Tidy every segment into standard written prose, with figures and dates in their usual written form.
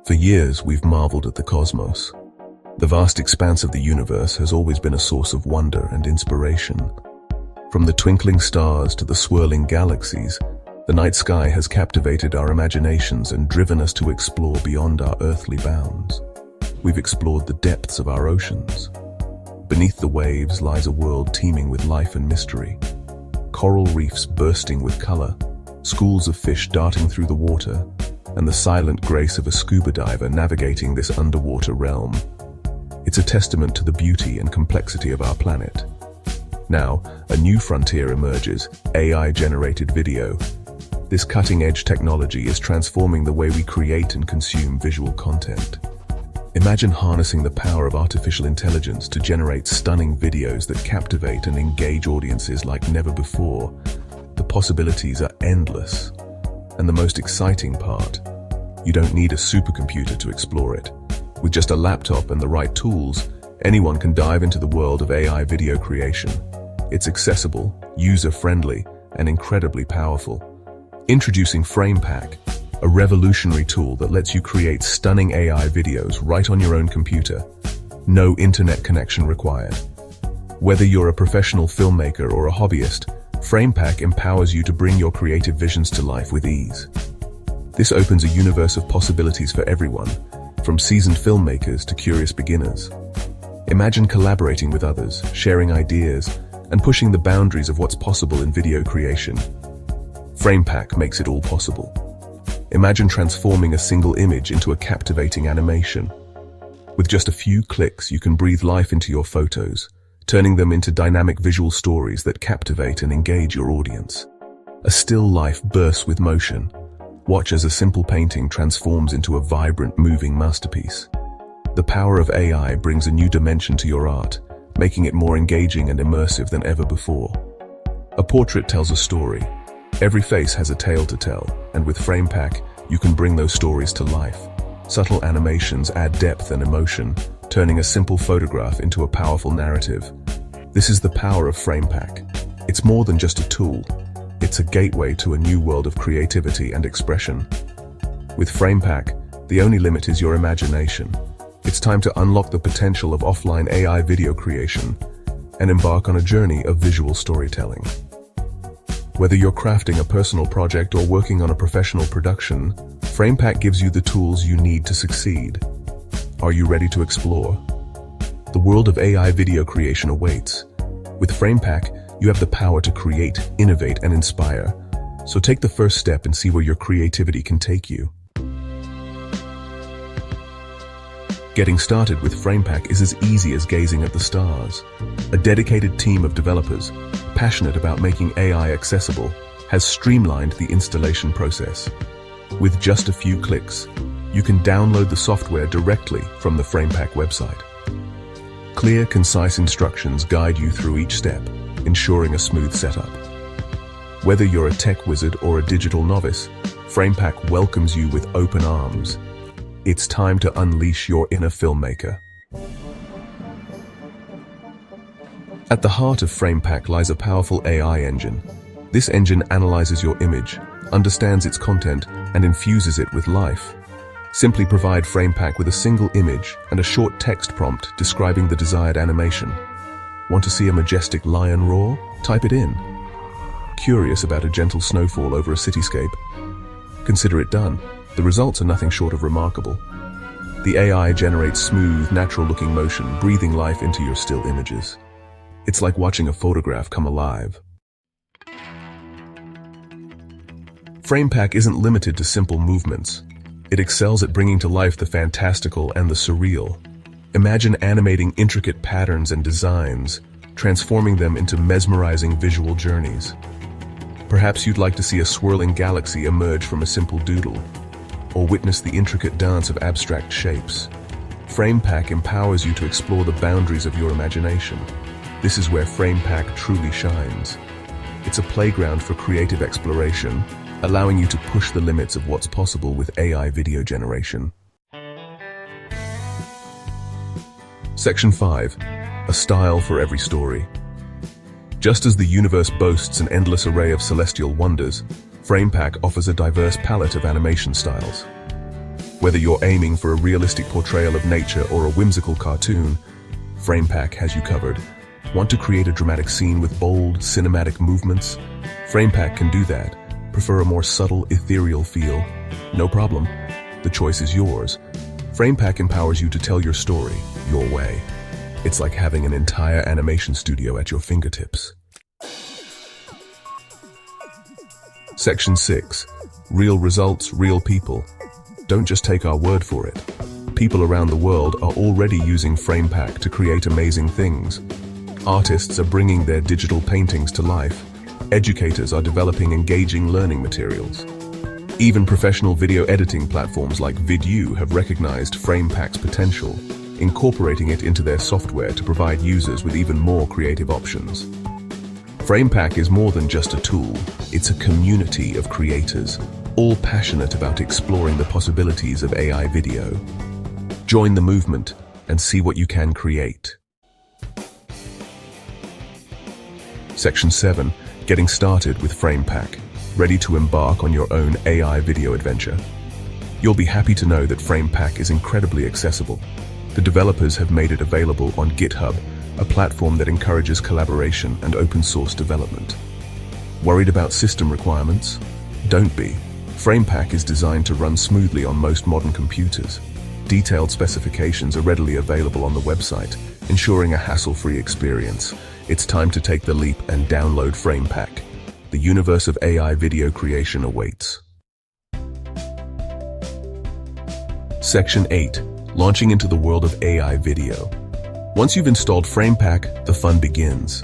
For years, we've marveled at the cosmos. The vast expanse of the universe has always been a source of wonder and inspiration. From the twinkling stars to the swirling galaxies, the night sky has captivated our imaginations and driven us to explore beyond our earthly bounds. We've explored the depths of our oceans. Beneath the waves lies a world teeming with life and mystery. Coral reefs bursting with color, schools of fish darting through the water, and the silent grace of a scuba diver navigating this underwater realm. It's a testament to the beauty and complexity of our planet. Now, a new frontier emerges: AI-generated video. This cutting-edge technology is transforming the way we create and consume visual content. Imagine harnessing the power of artificial intelligence to generate stunning videos that captivate and engage audiences like never before. The possibilities are endless. And the most exciting part, you don't need a supercomputer to explore it. With just a laptop and the right tools, anyone can dive into the world of AI video creation. It's accessible, user-friendly, and incredibly powerful. Introducing FramePack, a revolutionary tool that lets you create stunning AI videos right on your own computer. No internet connection required. Whether you're a professional filmmaker or a hobbyist, FramePack empowers you to bring your creative visions to life with ease. This opens a universe of possibilities for everyone, from seasoned filmmakers to curious beginners. Imagine collaborating with others, sharing ideas, and pushing the boundaries of what's possible in video creation. FramePack makes it all possible. Imagine transforming a single image into a captivating animation. With just a few clicks, you can breathe life into your photos, turning them into dynamic visual stories that captivate and engage your audience. A still life bursts with motion. Watch as a simple painting transforms into a vibrant, moving masterpiece. The power of AI brings a new dimension to your art, making it more engaging and immersive than ever before. A portrait tells a story. Every face has a tale to tell, and with FramePack, you can bring those stories to life. Subtle animations add depth and emotion, turning a simple photograph into a powerful narrative. This is the power of FramePack. It's more than just a tool. It's a gateway to a new world of creativity and expression. With FramePack, the only limit is your imagination. It's time to unlock the potential of offline AI video creation and embark on a journey of visual storytelling. Whether you're crafting a personal project or working on a professional production, FramePack gives you the tools you need to succeed. Are you ready to explore? The world of AI video creation awaits. With FramePack, you have the power to create, innovate, and inspire. So take the first step and see where your creativity can take you. Getting started with FramePack is as easy as gazing at the stars. A dedicated team of developers, passionate about making AI accessible, has streamlined the installation process. With just a few clicks, you can download the software directly from the FramePack website. Clear, concise instructions guide you through each step, ensuring a smooth setup. Whether you're a tech wizard or a digital novice, FramePack welcomes you with open arms. It's time to unleash your inner filmmaker. At the heart of FramePack lies a powerful AI engine. This engine analyzes your image, understands its content, and infuses it with life. Simply provide FramePack with a single image and a short text prompt describing the desired animation. Want to see a majestic lion roar? Type it in. Curious about a gentle snowfall over a cityscape? Consider it done. The results are nothing short of remarkable. The AI generates smooth, natural-looking motion, breathing life into your still images. It's like watching a photograph come alive. FramePack isn't limited to simple movements. It excels at bringing to life the fantastical and the surreal. Imagine animating intricate patterns and designs, transforming them into mesmerizing visual journeys. Perhaps you'd like to see a swirling galaxy emerge from a simple doodle, or witness the intricate dance of abstract shapes. FramePack empowers you to explore the boundaries of your imagination. This is where FramePack truly shines. It's a playground for creative exploration, allowing you to push the limits of what's possible with AI video generation. Section 5. A style for every story. Just as the universe boasts an endless array of celestial wonders, FramePack offers a diverse palette of animation styles. Whether you're aiming for a realistic portrayal of nature or a whimsical cartoon, FramePack has you covered. Want to create a dramatic scene with bold, cinematic movements? FramePack can do that. Prefer a more subtle, ethereal feel? No problem. The choice is yours. FramePack empowers you to tell your story, your way. It's like having an entire animation studio at your fingertips. Section 6. Real results, real people. Don't just take our word for it. People around the world are already using FramePack to create amazing things. Artists are bringing their digital paintings to life. Educators are developing engaging learning materials. Even professional video editing platforms like VidU have recognized FramePack's potential, incorporating it into their software to provide users with even more creative options. FramePack is more than just a tool, it's a community of creators, all passionate about exploring the possibilities of AI video. Join the movement and see what you can create. Section 7. Getting started with FramePack. Ready to embark on your own AI video adventure? You'll be happy to know that FramePack is incredibly accessible. The developers have made it available on GitHub, a platform that encourages collaboration and open source development. Worried about system requirements? Don't be. FramePack is designed to run smoothly on most modern computers. Detailed specifications are readily available on the website, ensuring a hassle-free experience. It's time to take the leap and download FramePack. The universe of AI video creation awaits. Section 8. Launching into the world of AI video. Once you've installed FramePack, the fun begins.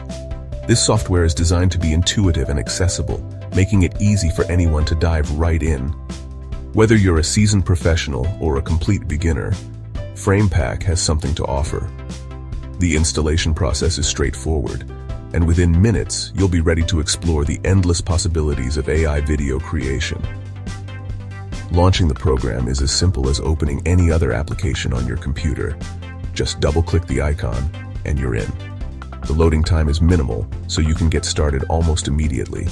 This software is designed to be intuitive and accessible, making it easy for anyone to dive right in. Whether you're a seasoned professional or a complete beginner, FramePack has something to offer. The installation process is straightforward, and within minutes, you'll be ready to explore the endless possibilities of AI video creation. Launching the program is as simple as opening any other application on your computer. Just double-click the icon, and you're in. The loading time is minimal, so you can get started almost immediately.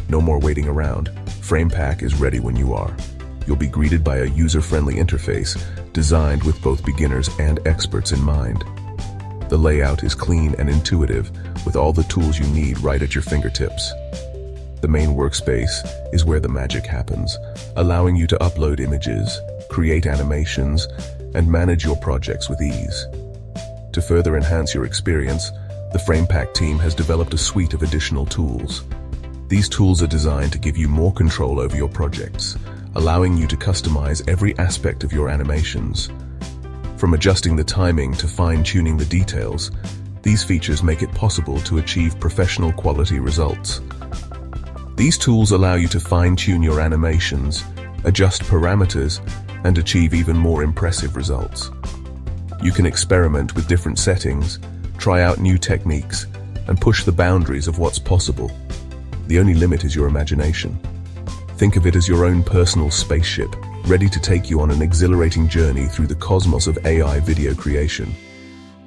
No more waiting around. FramePack is ready when you are. You'll be greeted by a user-friendly interface designed with both beginners and experts in mind. The layout is clean and intuitive, with all the tools you need right at your fingertips. The main workspace is where the magic happens, allowing you to upload images, create animations, and manage your projects with ease. To further enhance your experience, the FramePack team has developed a suite of additional tools. These tools are designed to give you more control over your projects, allowing you to customize every aspect of your animations. From adjusting the timing to fine-tuning the details, these features make it possible to achieve professional quality results. These tools allow you to fine-tune your animations, adjust parameters, and achieve even more impressive results. You can experiment with different settings, try out new techniques, and push the boundaries of what's possible. The only limit is your imagination. Think of it as your own personal spaceship, ready to take you on an exhilarating journey through the cosmos of AI video creation.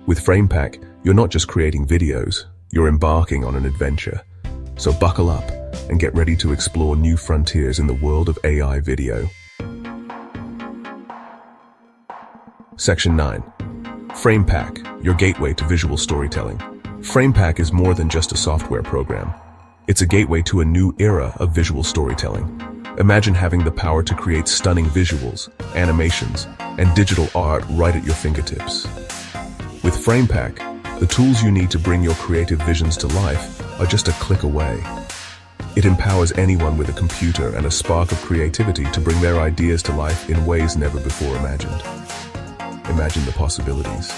With FramePack, you're not just creating videos, you're embarking on an adventure. So buckle up and get ready to explore new frontiers in the world of AI video. Section 9. FramePack, your gateway to visual storytelling. FramePack is more than just a software program. It's a gateway to a new era of visual storytelling. Imagine having the power to create stunning visuals, animations, and digital art right at your fingertips. With FramePack, the tools you need to bring your creative visions to life are just a click away. It empowers anyone with a computer and a spark of creativity to bring their ideas to life in ways never before imagined. Imagine the possibilities.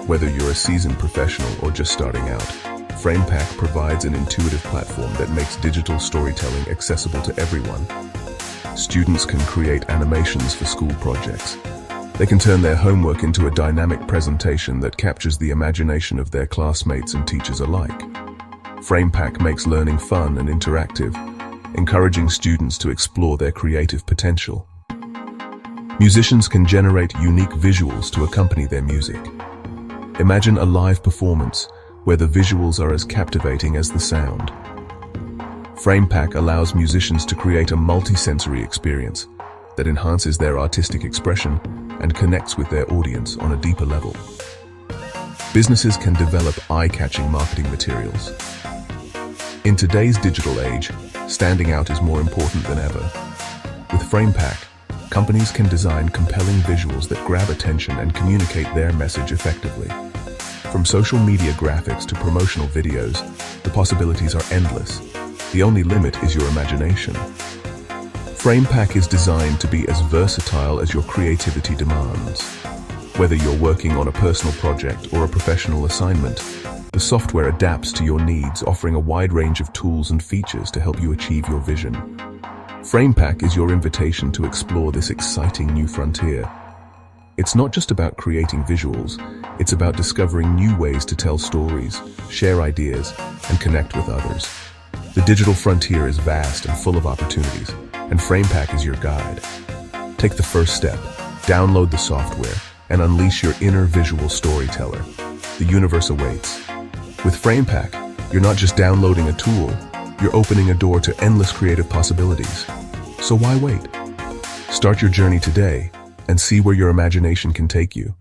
Whether you're a seasoned professional or just starting out, FramePack provides an intuitive platform that makes digital storytelling accessible to everyone. Students can create animations for school projects. They can turn their homework into a dynamic presentation that captures the imagination of their classmates and teachers alike. FramePack makes learning fun and interactive, encouraging students to explore their creative potential. Musicians can generate unique visuals to accompany their music. Imagine a live performance where the visuals are as captivating as the sound. FramePack allows musicians to create a multi-sensory experience, that enhances their artistic expression and connects with their audience on a deeper level. Businesses can develop eye-catching marketing materials. In today's digital age, standing out is more important than ever. With FramePack, companies can design compelling visuals that grab attention and communicate their message effectively. From social media graphics to promotional videos, the possibilities are endless. The only limit is your imagination. FramePack is designed to be as versatile as your creativity demands. Whether you're working on a personal project or a professional assignment, the software adapts to your needs, offering a wide range of tools and features to help you achieve your vision. FramePack is your invitation to explore this exciting new frontier. It's not just about creating visuals, it's about discovering new ways to tell stories, share ideas, and connect with others. The digital frontier is vast and full of opportunities, and FramePack is your guide. Take the first step, download the software, and unleash your inner visual storyteller. The universe awaits. With FramePack, you're not just downloading a tool, you're opening a door to endless creative possibilities. So why wait? Start your journey today and see where your imagination can take you.